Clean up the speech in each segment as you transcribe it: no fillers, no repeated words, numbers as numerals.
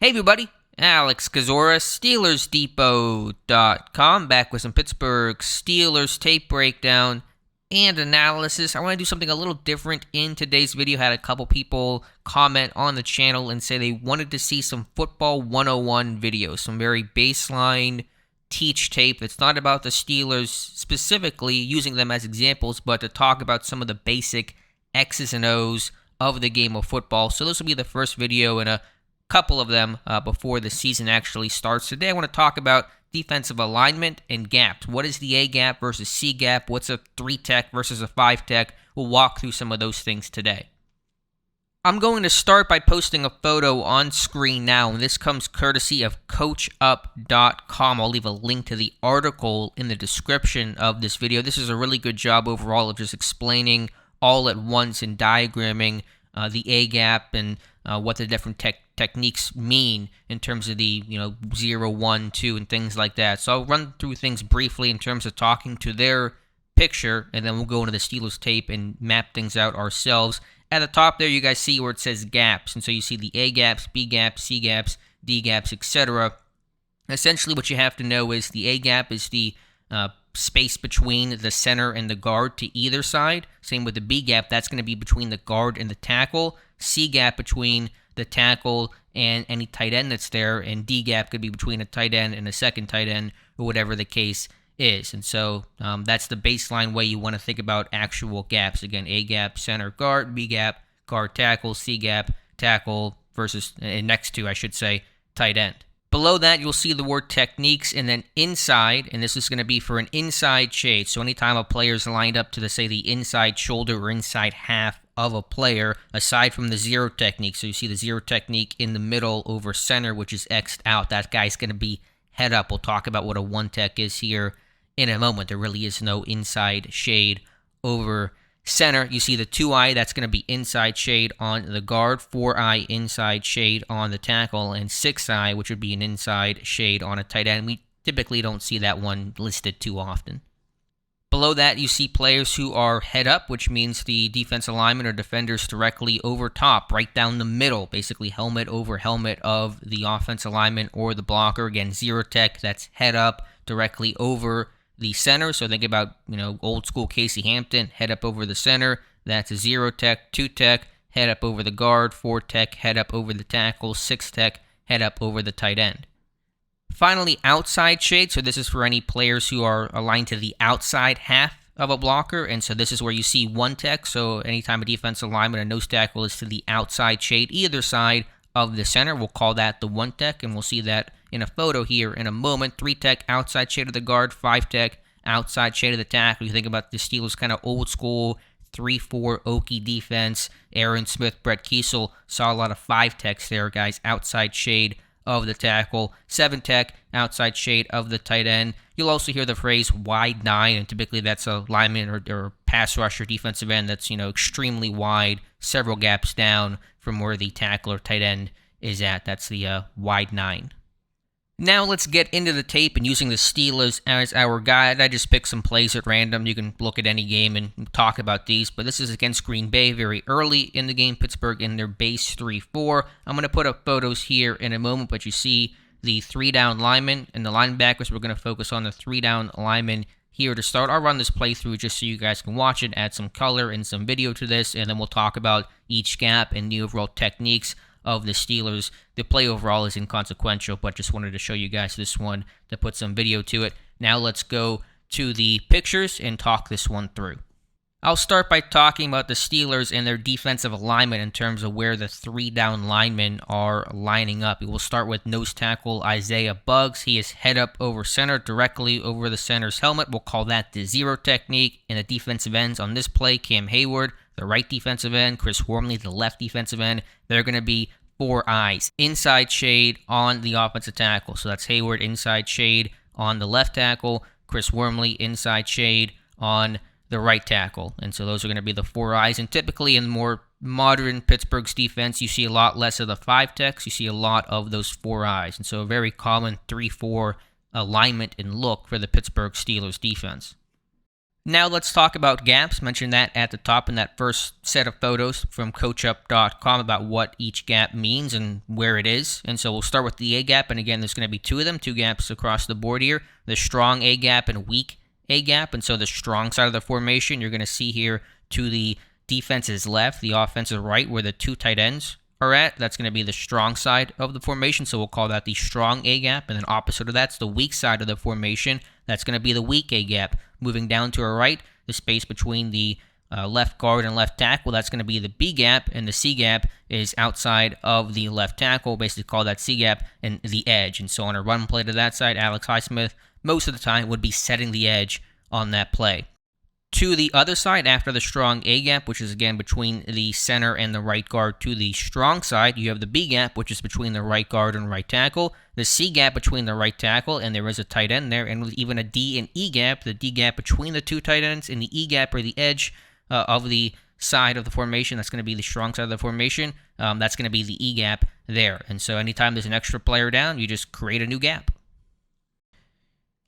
Hey everybody, Alex Kazora, SteelersDepot.com, back with some Pittsburgh Steelers tape breakdown and analysis. I want to do something a little different in today's video. I had a couple people comment on the channel and say they wanted to see some Football 101 videos, some very baseline teach tape that's not about the Steelers specifically, using them as examples, but to talk about some of the basic X's and O's of the game of football. So this will be the first video in a couple of them before the season actually starts. Today I want to talk about defensive alignment and gaps. What is the A gap versus C gap? What's a 3-tech versus a 5-tech? We'll walk through some of those things today. I'm going to start by posting a photo on screen now, and this comes courtesy of coachup.com. I'll leave a link to the article in the description of this video. This is a really good job overall of just explaining all at once and diagramming the A gap and what the different techniques mean in terms of the 0, 1, 2, and things like that. So I'll run through things briefly in terms of talking to their picture, and then we'll go into the Steelers tape and map things out ourselves. At the top there, you guys see where it says gaps, and so you see the A gaps, B gaps, C gaps, D gaps, etc. Essentially, what you have to know is the A gap is the space between the center and the guard to either side. Same with the B gap, that's going to be between the guard and the tackle. C gap between the tackle and any tight end that's there, and D gap could be between a tight end and a second tight end, or whatever the case is. And so that's the baseline way you want to think about actual gaps. Again, A gap, center, guard; B gap, guard, tackle; C gap, tackle versus, and next to, I should say, tight end. Below that, you'll see the word techniques, and then inside, and this is going to be for an inside shade. So anytime a player is lined up to, the inside shoulder or inside half of a player, aside from the zero technique. So you see the zero technique in the middle over center, which is X'd out. That guy's going to be head up. We'll talk about what a 1-tech is here in a moment. There really is no inside shade over center. You see the 2-eye, that's going to be inside shade on the guard, 4-eye inside shade on the tackle, and 6-eye, which would be an inside shade on a tight end. We typically don't see that one listed too often. Below that, you see players who are head up, which means the defensive lineman or defenders directly over top, right down the middle, basically helmet over helmet of the offensive lineman or the blocker. Again, 0-tech, that's head up directly over the center. So think about, old school Casey Hampton, head up over the center. That's a 0-tech, 2-tech, head up over the guard, 4-tech, head up over the tackle, 6-tech, head up over the tight end. Finally, outside shade. So this is for any players who are aligned to the outside half of a blocker. And so this is where you see 1-tech. So anytime a defensive lineman, a nose tackle is to the outside shade, either side of the center, we'll call that the 1-tech. And we'll see that in a photo here in a moment. 3-tech, outside shade of the guard. 5-tech, outside shade of the tackle. You think about the Steelers' kind of old school 3-4 Okie defense. Aaron Smith, Brett Kiesel, saw a lot of 5-techs there, guys. Outside shade of the tackle. 7-tech, outside shade of the tight end. You'll also hear the phrase wide 9, and typically that's a lineman or pass rusher defensive end that's, extremely wide, several gaps down from where the tackle or tight end is at. That's the wide 9. Now let's get into the tape, and using the Steelers as our guide, I just picked some plays at random. You can look at any game and talk about these, but this is against Green Bay very early in the game. Pittsburgh in their base 3-4. I'm going to put up photos here in a moment, but you see the 3-down linemen and the linebackers. We're going to focus on the 3-down linemen here to start. I'll run this playthrough just so you guys can watch it, add some color and some video to this, and then we'll talk about each gap and the overall techniques of the Steelers. The play overall is inconsequential, but just wanted to show you guys this one to put some video to it. Now let's go to the pictures and talk this one through. I'll start by talking about the Steelers and their defensive alignment in terms of where the 3-down linemen are lining up. We will start with nose tackle Isaiah Buggs. He is head up over center, directly over the center's helmet. We'll call that the 0 technique. And the defensive ends on this play, Cam Hayward, the right defensive end, Chris Wormley, the left defensive end. They're going to be 4 eyes. Inside shade on the offensive tackle. So that's Hayward inside shade on the left tackle, Chris Wormley inside shade on the right tackle. And so those are going to be the 4 eyes. And typically in more modern Pittsburgh's defense, you see a lot less of the 5-techs. You see a lot of those 4 eyes. And so a very common 3-4 alignment and look for the Pittsburgh Steelers defense. Now let's talk about gaps. Mentioned that at the top in that first set of photos from coachup.com about what each gap means and where it is. And so we'll start with the A gap. And again, there's going to be two of them, two gaps across the board here. The strong A gap and weak A gap. And so the strong side of the formation, you're going to see here to the defense's left, the offense's right, where the two tight ends are at. That's going to be the strong side of the formation. So we'll call that the strong A gap. And then opposite of that's the weak side of the formation. That's going to be the weak A gap. Moving down to our right, the space between the left guard and left tackle, that's going to be the B gap, and the C gap is outside of the left tackle. Basically call that C gap and the edge. And so on a run play to that side, Alex Highsmith most of the time would be setting the edge on that play. To the other side, after the strong A gap, which is again between the center and the right guard, to the strong side, you have the B gap, which is between the right guard and right tackle, the C gap between the right tackle, and there is a tight end there, and even a D and E gap, the D gap between the two tight ends, and the E gap or the edge of the side of the formation. That's going to be the strong side of the formation. That's going to be the E gap there. And so anytime there's an extra player down, you just create a new gap.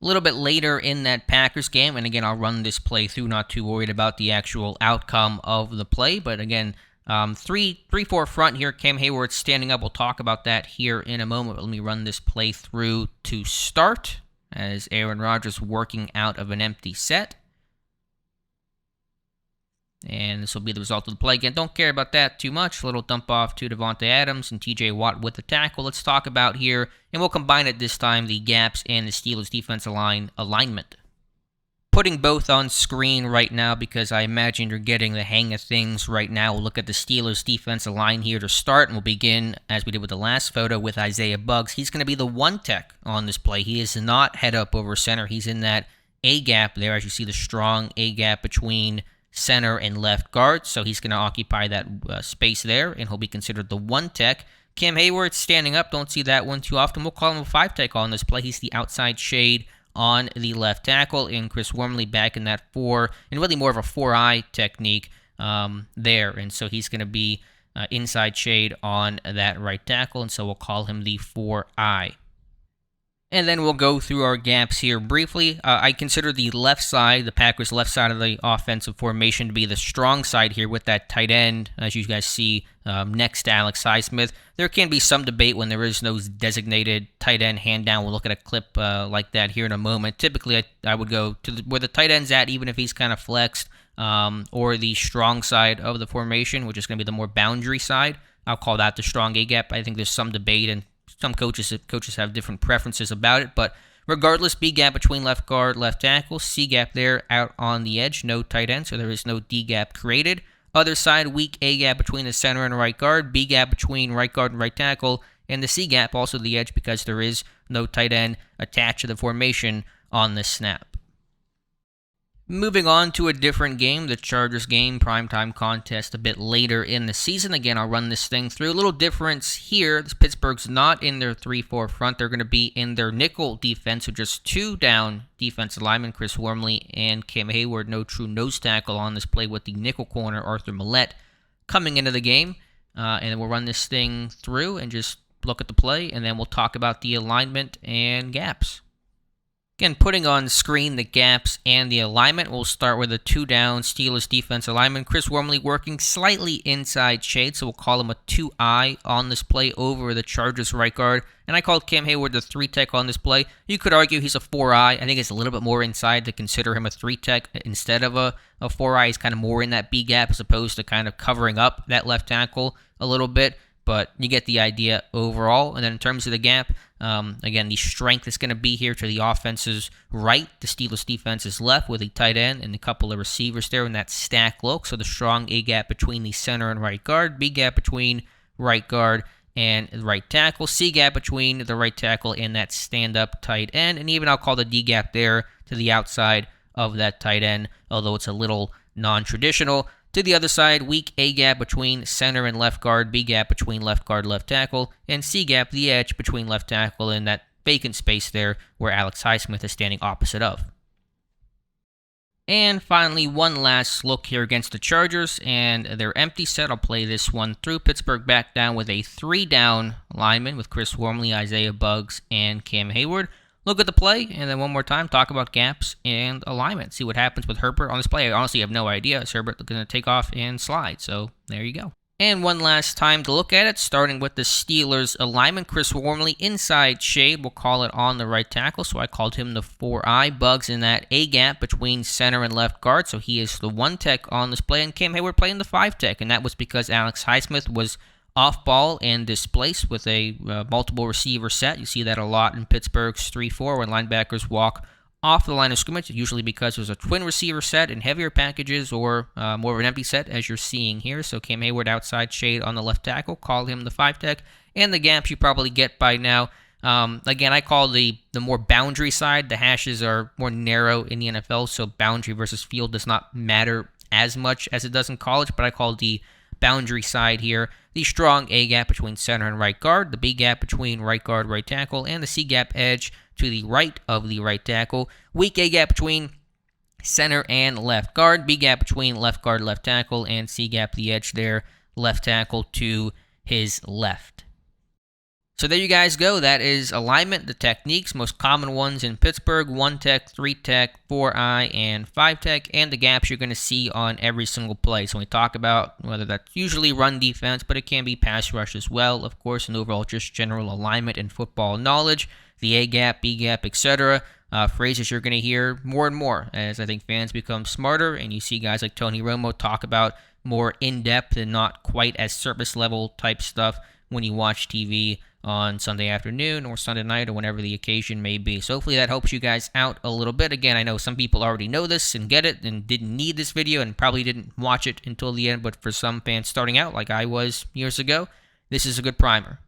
A little bit later in that Packers game, and again, I'll run this play through, not too worried about the actual outcome of the play, but again, 3-4 front here, Cam Hayward standing up. We'll talk about that here in a moment, but let me run this play through to start as Aaron Rodgers working out of an empty set. And this will be the result of the play. Again, don't care about that too much. A little dump off to Devontae Adams and TJ Watt with the tackle. Let's talk about here, and we'll combine it this time, the gaps and the Steelers defensive line alignment. Putting both on screen right now because I imagine you're getting the hang of things right now. We'll look at the Steelers defensive line here to start, and we'll begin, as we did with the last photo, with Isaiah Buggs. He's going to be the one tech on this play. He is not head up over center. He's in that A gap there, as you see the strong A gap between center and left guard, so he's going to occupy that space there, and he'll be considered the one tech. Cam Hayward standing up, don't see that one too often. We'll call him a five tech on this play. He's the outside shade on the left tackle, and Chris Wormley back in that four, and really more of a 4-eye technique there, and so he's going to be inside shade on that right tackle, and so we'll call him the 4-eye. And then we'll go through our gaps here briefly. I consider the left side, the Packers' left side of the offensive formation, to be the strong side here with that tight end, as you guys see, next to Alex Highsmith. There can be some debate when there is no designated tight end hand down. We'll look at a clip like that here in a moment. Typically, I would go to where the tight end's at, even if he's kind of flexed, or the strong side of the formation, which is going to be the more boundary side. I'll call that the strong A gap. I think there's some debate, and some coaches have different preferences about it, but regardless, B gap between left guard, left tackle, C gap there out on the edge, no tight end, so there is no D gap created. Other side, weak A gap between the center and right guard, B gap between right guard and right tackle, and the C gap also the edge because there is no tight end attached to the formation on this snap. Moving on to a different game, the Chargers game, primetime contest a bit later in the season. Again, I'll run this thing through. A little difference here. Pittsburgh's not in their 3-4 front. They're going to be in their nickel defense with just two down defensive linemen, Chris Wormley and Cam Hayward. No true nose tackle on this play with the nickel corner, Arthur Millette, coming into the game. And then we'll run this thing through and just look at the play, and then we'll talk about the alignment and gaps. Again, putting on screen the gaps and the alignment, we'll start with a two-down Steelers defense alignment. Chris Wormley working slightly inside shade, so we'll call him a 2-eye on this play over the Chargers right guard. And I called Cam Hayward the 3-tech on this play. You could argue he's a 4-eye. I think it's a little bit more inside to consider him a 3-tech instead of a 4-eye. He's kind of more in that B gap as opposed to kind of covering up that left tackle a little bit. But you get the idea overall. And then in terms of the gap, again, the strength is going to be here to the offense's right. The Steelers defense is left with a tight end and a couple of receivers there in that stack look. So the strong A gap between the center and right guard, B gap between right guard and right tackle, C gap between the right tackle and that stand-up tight end. And even I'll call the D gap there to the outside of that tight end, although it's a little non-traditional. To the other side, weak A gap between center and left guard, B gap between left guard, left tackle, and C gap, the edge between left tackle and that vacant space there where Alex Highsmith is standing opposite of. And finally, one last look here against the Chargers and their empty set. I'll play this one through. Pittsburgh back down with a 3-down lineman with Chris Wormley, Isaiah Buggs, and Cam Hayward. look at the play, and then one more time, talk about gaps and alignment. See what happens with Herbert on this play. I honestly have no idea. Is Herbert going to take off and slide? So there you go. And one last time to look at it, starting with the Steelers alignment. Chris Wormley inside shade, we'll call it on the right tackle, so I called him the 4-eye. Bugs in that A-gap between center and left guard, so he is the 1-tech on this play, and Cam Hayward playing the 5-tech, and that was because Alex Highsmith was off ball and displaced with a multiple receiver set. You see that a lot in Pittsburgh's 3-4 when linebackers walk off the line of scrimmage, usually because there's a twin receiver set in heavier packages or more of an empty set, as you're seeing here. So Cam Hayward outside shade on the left tackle, call him the 5-tech, and the gaps you probably get by now. Again, I call the more boundary side. The hashes are more narrow in the NFL, so boundary versus field does not matter as much as it does in college, but I call the boundary side here the strong A gap between center and right guard, the B gap between right guard, right tackle, and the C gap edge to the right of the right tackle. Weak A gap between center and left guard, B gap between left guard, left tackle, and C gap the edge there, left tackle to his left. So there you guys go. That is alignment, the techniques, most common ones in Pittsburgh: 1-tech, 3-tech, 4-eye, and 5-tech, and the gaps you're going to see on every single play. So we talk about whether that's usually run defense, but it can be pass rush as well, of course, and overall just general alignment and football knowledge, the A gap, B gap, etc. Phrases you're going to hear more and more as I think fans become smarter, and you see guys like Tony Romo talk about more in-depth and not quite as surface level type stuff when you watch TV on Sunday afternoon or Sunday night or whenever the occasion may be. So hopefully that helps you guys out a little bit. Again, I know some people already know this and get it and didn't need this video and probably didn't watch it until the end, but for some fans starting out like I was years ago, this is a good primer.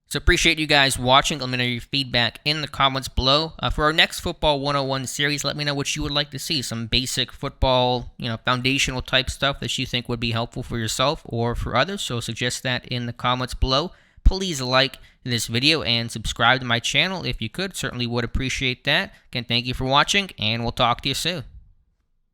So appreciate you guys watching. Let me know your feedback in the comments below. For our next Football 101 series, let me know what you would like to see. Some basic football, foundational type stuff that you think would be helpful for yourself or for others. So suggest that in the comments below. Please like this video and subscribe to my channel if you could. Certainly would appreciate that. Again, thank you for watching, and we'll talk to you soon.